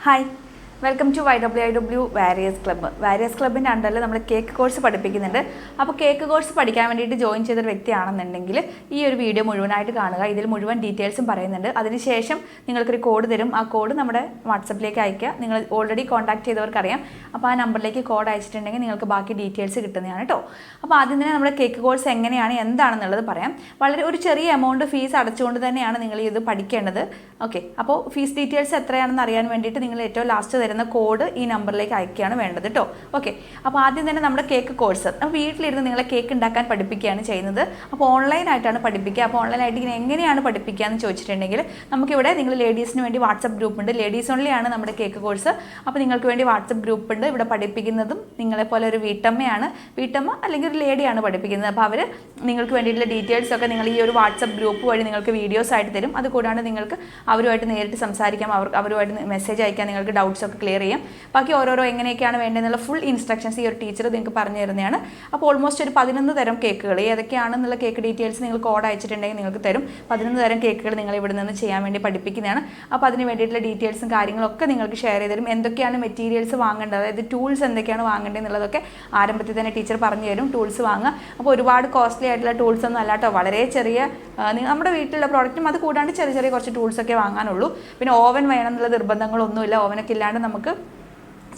Hi, welcome to YWIW Various Club. Various Club-ന്റെ അണ്ടറിൽ നമ്മൾ cake course പഠിപ്പിക്കുന്നുണ്ട്. അപ്പോൾ കേക്ക് കോഴ്സ് പഠിക്കാൻ വേണ്ടിയിട്ട് ജോയിൻ ചെയ്ത വ്യക്തിയാണെന്നുണ്ടെങ്കിൽ ഈ ഒരു വീഡിയോ മുഴുവനായിട്ട് കാണുക. ഇതിൽ മുഴുവൻ ഡീറ്റെയിൽസും പറയുന്നുണ്ട്. അതിനുശേഷം നിങ്ങൾക്കൊരു കോഡ് തരും. ആ കോഡ് നമ്മുടെ വാട്സപ്പിലേക്ക് അയക്കുക. നിങ്ങൾ ഓൾറെഡി കോൺടാക്ട് ചെയ്തവർക്കറിയാം. അപ്പോൾ ആ നമ്പറിലേക്ക് കോഡ് അയച്ചിട്ടുണ്ടെങ്കിൽ നിങ്ങൾക്ക് ബാക്കി ഡീറ്റെയിൽസ് കിട്ടുന്നതാണ് കേട്ടോ. അപ്പോൾ ആദ്യം തന്നെ നമ്മുടെ കേക്ക് കോഴ്സ് എങ്ങനെയാണ് എന്താണെന്നുള്ളത് പറയാം. വളരെ ഒരു ചെറിയ എമൗണ്ട് ഫീസ് അടച്ചുകൊണ്ട് തന്നെയാണ് നിങ്ങൾ ഇത് പഠിക്കേണ്ടത്. ഓക്കെ, അപ്പോൾ ഫീസ് ഡീറ്റെയിൽസ് എത്രയാണെന്ന് അറിയാൻ വേണ്ടിയിട്ട് നിങ്ങൾ ഏറ്റവും ലാസ്റ്റ് തരുന്ന കോഡ് ഈ നമ്പറിലേക്ക് അയക്കുകയാണ് വേണ്ടത് കേട്ടോ. ഓക്കെ, അപ്പോൾ ആദ്യം തന്നെ നമ്മുടെ കേക്ക് കോഴ്സ് അപ്പോൾ വീട്ടിലിരുന്ന് നിങ്ങളെ കേക്ക് ഉണ്ടാക്കാൻ പഠിപ്പിക്കുകയാണ് ചെയ്യുന്നത്. അപ്പോൾ ഓൺലൈനായിട്ടാണ് പഠിപ്പിക്കുക. അപ്പോൾ ഓൺലൈനായിട്ട് ഇങ്ങനെ എങ്ങനെയാണ് പഠിപ്പിക്കുക എന്ന് ചോദിച്ചിട്ടുണ്ടെങ്കിൽ നമുക്കിവിടെ നിങ്ങൾ ലേഡീസിന് വേണ്ടി വാട്സപ്പ് ഗ്രൂപ്പ് ഉണ്ട്. ലേഡീസ് ഓൺലിയാണ് നമ്മുടെ കേക്ക് കോഴ്സ്. അപ്പോൾ നിങ്ങൾക്ക് വേണ്ടി വാട്സപ്പ് ഗ്രൂപ്പ് ഉണ്ട്. ഇവിടെ പഠിപ്പിക്കുന്നതും നിങ്ങളെപ്പോലെ ഒരു വീട്ടമ്മ അല്ലെങ്കിൽ ഒരു ലേഡിയാണ് പഠിപ്പിക്കുന്നത്. അപ്പോൾ അവർ നിങ്ങൾക്ക് വേണ്ടിയിട്ടുള്ള ഡീറ്റെയിൽസ് ഒക്കെ നിങ്ങൾ ഈ ഒരു വാട്സപ്പ് ഗ്രൂപ്പ് വഴി നിങ്ങൾക്ക് വീഡിയോസ് ആയിട്ട് തരും. അതുകൂടാണ്ട് നിങ്ങൾക്ക് അവരുമായിട്ട് നേരിട്ട് സംസാരിക്കാം, അവരുമായിട്ട് മെസ്സേജ് അയക്കാം, നിങ്ങൾക്ക് ഡൗട്ട്സ് ഒക്കെ ക്ലിയർ ചെയ്യാം. ബാക്കി ഓരോരോ എങ്ങനെയൊക്കെയാണ് വേണ്ടതെന്നുള്ള ഫുൾ ഇൻസ്ട്രക്ഷൻസ് ഈ ഒരു ടീച്ചർ നിങ്ങൾക്ക് പറഞ്ഞു തരുന്നതാണ്. അപ്പോൾ ഓൾമോസ്റ്റ് ഒരു 11 തരം കേക്കുകൾ ഏതൊക്കെയാണെന്നുള്ള കേക്ക് ഡീറ്റെയിൽസ് നിങ്ങൾ കോഡ് അയച്ചിട്ടുണ്ടെങ്കിൽ നിങ്ങൾക്ക് തരും. 11 തരം കേക്കുകൾ നിങ്ങൾ ഇവിടെ നിന്ന് ചെയ്യാൻ വേണ്ടി പഠിപ്പിക്കുന്നതാണ്. അപ്പോൾ അതിന് വേണ്ടിയിട്ടുള്ള ഡീറ്റെയിൽസും കാര്യങ്ങളൊക്കെ നിങ്ങൾക്ക് ഷെയർ ചെയ്ത് തരും. എന്തൊക്കെയാണ് മെറ്റീരിയൽസ് വാങ്ങേണ്ടത്, അതായത് ടൂൾസ് എന്തൊക്കെയാണ് വാങ്ങേണ്ടത് എന്നുള്ളതൊക്കെ ആരംഭത്തിൽ തന്നെ ടീച്ചർ പറഞ്ഞു തരും. ടൂൾസ് വാങ്ങുക. അപ്പോൾ ഒരുപാട് കോസ്റ്റ്ലി ആയിട്ടുള്ള ടൂൾസ് ഒന്നും അല്ല കേട്ടോ. വളരെ ചെറിയ നമ്മുടെ വീട്ടിലുള്ള പ്രോഡക്റ്റും അത് കൂടാണ്ട് ചെറിയ ചെറിയ കുറച്ച് ടൂൾസൊക്കെ വാങ്ങാനുള്ളൂ. പിന്നെ ഓവൻ വേണം എന്നുള്ള നിർബന്ധങ്ങളൊന്നുമില്ല. ഓവനൊക്കെ ഇല്ലാണ്ട് നമുക്ക്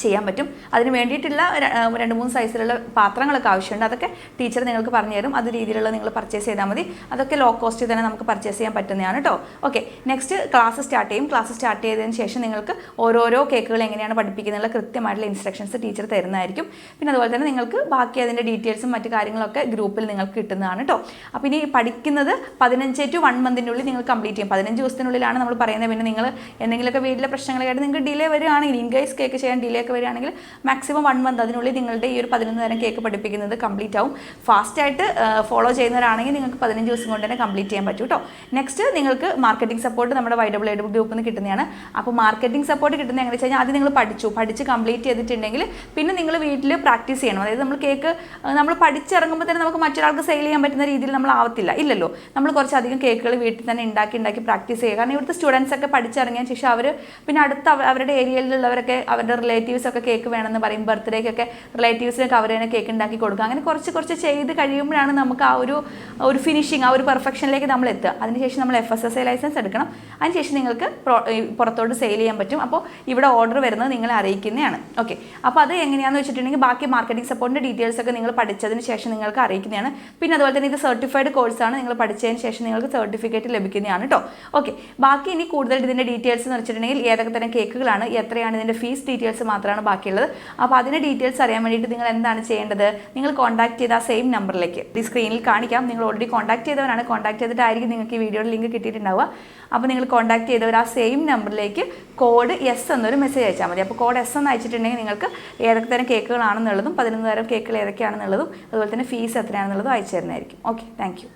ചെയ്യാൻ പറ്റും. അതിന് വേണ്ടിയിട്ടുള്ള 2-3 സൈസിലുള്ള പാത്രങ്ങളൊക്കെ ആവശ്യമുണ്ട്. അതൊക്കെ ടീച്ചർ നിങ്ങൾക്ക് പറഞ്ഞു തരും. അത് രീതിയിലുള്ള നിങ്ങൾ പർച്ചേസ് ചെയ്താൽ മതി. അതൊക്കെ ലോ കോസ്റ്റ് തന്നെ നമുക്ക് പർച്ചേസ് ചെയ്യാൻ പറ്റുന്നതാണ് കേട്ടോ. ഓക്കെ, നെക്സ്റ്റ് ക്ലാസ് സ്റ്റാർട്ട് ചെയ്യും. ക്ലാസ് സ്റ്റാർട്ട് ചെയ്തതിന് ശേഷം നിങ്ങൾക്ക് ഓരോരോ കേക്കുകൾ എങ്ങനെയാണ് പഠിപ്പിക്കുന്നതിനുള്ള കൃത്യമായിട്ടുള്ള ഇൻസ്ട്രക്ഷൻസ് ടീച്ചർ തരുന്നതായിരിക്കും. പിന്നെ അതുപോലെ തന്നെ നിങ്ങൾക്ക് ബാക്കി അതിൻ്റെ ഡീറ്റെയിൽസും മറ്റു കാര്യങ്ങളൊക്കെ ഗ്രൂപ്പിൽ നിങ്ങൾക്ക് കിട്ടുന്നതാണ് കേട്ടോ. അപ്പോൾ ഇനി പഠിക്കുന്നത് 15 to 1 monthിനുള്ളിൽ നിങ്ങൾ കംപ്ലീറ്റ് ചെയ്യും. 15 ദിവസത്തിനുള്ളിലാണ് നമ്മൾ പറയുന്നത്. പിന്നെ നിങ്ങൾ എന്തെങ്കിലുമൊക്കെ വീട്ടിലെ പ്രശ്നങ്ങളായിട്ട് നിങ്ങൾക്ക് ഡിലേ വരികയാണെങ്കിൽ ഇൻകേസ് കേക്ക് ചെയ്യാൻ ഡിലേ ഒക്കെ വരികയാണെങ്കിൽ മാക്സിമം 1 month അതിനുള്ളിൽ നിങ്ങളുടെ ഈ ഒരു 11 തരം കേക്ക് പഠിപ്പിക്കുന്നത് കംപ്ലീറ്റ് ആവും. ഫാസ്റ്റായിട്ട് ഫോളോ ചെയ്യുന്നവരാണെങ്കിൽ നിങ്ങൾക്ക് 15 ദിവസം കൊണ്ട് തന്നെ കംപ്ലീറ്റ് ചെയ്യാൻ പറ്റും കേട്ടോ. നെക്സ്റ്റ് നിങ്ങൾക്ക് മാർക്കറ്റിംഗ് സപ്പോർട്ട് നമ്മുടെ YWIW ഗ്രൂപ്പിൽ നിന്ന് കിട്ടുന്നതാണ്. അപ്പോൾ മാർക്കറ്റിംഗ് സപ്പോർട്ട് കിട്ടുന്നത് എങ്ങനെ വെച്ച് കഴിഞ്ഞാൽ ആദ്യം നിങ്ങൾ പഠിച്ച് കംപ്ലീറ്റ് ചെയ്തിട്ടുണ്ടെങ്കിൽ പിന്നെ നിങ്ങൾ വീട്ടിൽ പ്രാക്ടീസ് ചെയ്യണം. അതായത് നമ്മൾ കേക്ക് നമ്മൾ പഠിച്ചിറങ്ങുമ്പോൾ തന്നെ നമുക്ക് മറ്റൊരാൾക്ക് സെയിൽ ചെയ്യാൻ പറ്റുന്ന രീതിയിൽ നമ്മൾ ആവത്തില്ല, ഇല്ലല്ലോ. നമ്മൾ കുറച്ചധികം കേക്കുകൾ വീട്ടിൽ തന്നെ ഉണ്ടാക്കി പ്രാക്ടീസ് ചെയ്യുക. കാരണം ഇവിടുത്തെ സ്റ്റുഡൻസ് ഒക്കെ പഠിച്ചിറങ്ങിയ ശേഷം അവർ പിന്നെ അടുത്ത അവരുടെ ഏരിയയിലുള്ളവരൊക്കെ അവരുടെ റിലേറ്റീവ്സ് ഒക്കെ കേക്ക് വേണമെന്ന് പറയും. ബർത്ത്ഡേക്കൊക്കെ റിലേറ്റീവ്സിനൊക്കെ അവർ തന്നെ കേക്ക് ഉണ്ടാക്കി കൊടുക്കുക. അങ്ങനെ കുറച്ച് ചെയ്ത് കഴിയുമ്പോഴാണ് നമുക്ക് ആ ഒരു ഫിനിഷിങ്, ആ ഒരു പെർഫെക്ഷനിലേക്ക് നമ്മൾ എത്തുക. അതിനുശേഷം നമ്മൾ FSSAI ലൈസൻസ് എടുക്കണം. അതിനുശേഷം നിങ്ങൾക്ക് പുറത്തോട്ട് സെയിൽ ചെയ്യാൻ പറ്റും. അപ്പോൾ ഇവിടെ ഓർഡർ വരുന്നത് നിങ്ങളെ അറിയിക്കുന്നതാണ്. ഓക്കെ, അപ്പോൾ അത് എങ്ങനെയാണെന്ന് വെച്ചിട്ടുണ്ടെങ്കിൽ ബാക്കി മാർക്കറ്റിംഗ് സപ്പോർട്ടിൻ്റെ ഡീറ്റെയിൽസ് ഒക്കെ നിങ്ങൾ പഠിച്ചതിന് ശേഷം നിങ്ങൾക്ക് അറിയിക്കുന്നതാണ്. പിന്നെ അതുപോലെ തന്നെ ഇത് സർട്ടിഫൈഡ് കോഴ്സാണ്. നിങ്ങൾ പഠിച്ചതിന് ശേഷം നിങ്ങൾക്ക് സർട്ടിഫിക്കറ്റ് ലഭിക്കുന്നതാണ് കേട്ടോ. ഓക്കെ, ബാക്കി ഇനി കൂടുതൽ ഇതിൻ്റെ ഡീറ്റെയിൽസ് എന്ന് വെച്ചിട്ടുണ്ടെങ്കിൽ ഏതൊക്കെ തരം കേക്കുകളാണ്, എത്രയാണ് ഇതിൻ്റെ ഫീസ് ഡീറ്റെയിൽസ് മാത്രമാണ് ബാക്കിയുള്ളത്. അപ്പോൾ അതിൻ്റെ ഡീറ്റെയിൽസ് അറിയാൻ വേണ്ടിയിട്ട് നിങ്ങൾ എന്താണ് ചെയ്യേണ്ടത്? നിങ്ങൾ കോൺടാക്ട് ചെയ്ത ആ സെയിം നമ്പറിലേക്ക് ഈ സ്ക്രീനിൽ കാണിക്കാം. നിങ്ങൾ ഓൾറെഡി കോൺടാക്ട് ചെയ്തവരാണ്. കോൺടാക്ട് ചെയ്തിട്ടായിരിക്കും നിങ്ങൾക്ക് ഈ വീഡിയോയുടെ ലിങ്ക് കിട്ടിയിട്ടുണ്ടാവുക. അപ്പോൾ നിങ്ങൾ കോൺടാക്ട് ചെയ്തവർ ആ സെയിം നമ്പറിലേക്ക് കോഡ് S എന്നൊരു മെസ്സേജ് അയച്ചാൽ മതി. അപ്പോൾ കോഡ് S എന്ന് അയച്ചിട്ടുണ്ടെങ്കിൽ നിങ്ങൾക്ക് ഏതൊക്കെ തരം കേക്കുകളാണെന്നുള്ളതും 11 തരം കേക്കുകൾ ഏതൊക്കെയാണെന്നുള്ളതും അതുപോലെ തന്നെ ഫീസ് എത്രയാണെന്നുള്ളതും അയച്ചു തരുന്നതായിരിക്കും. Okay, thank you.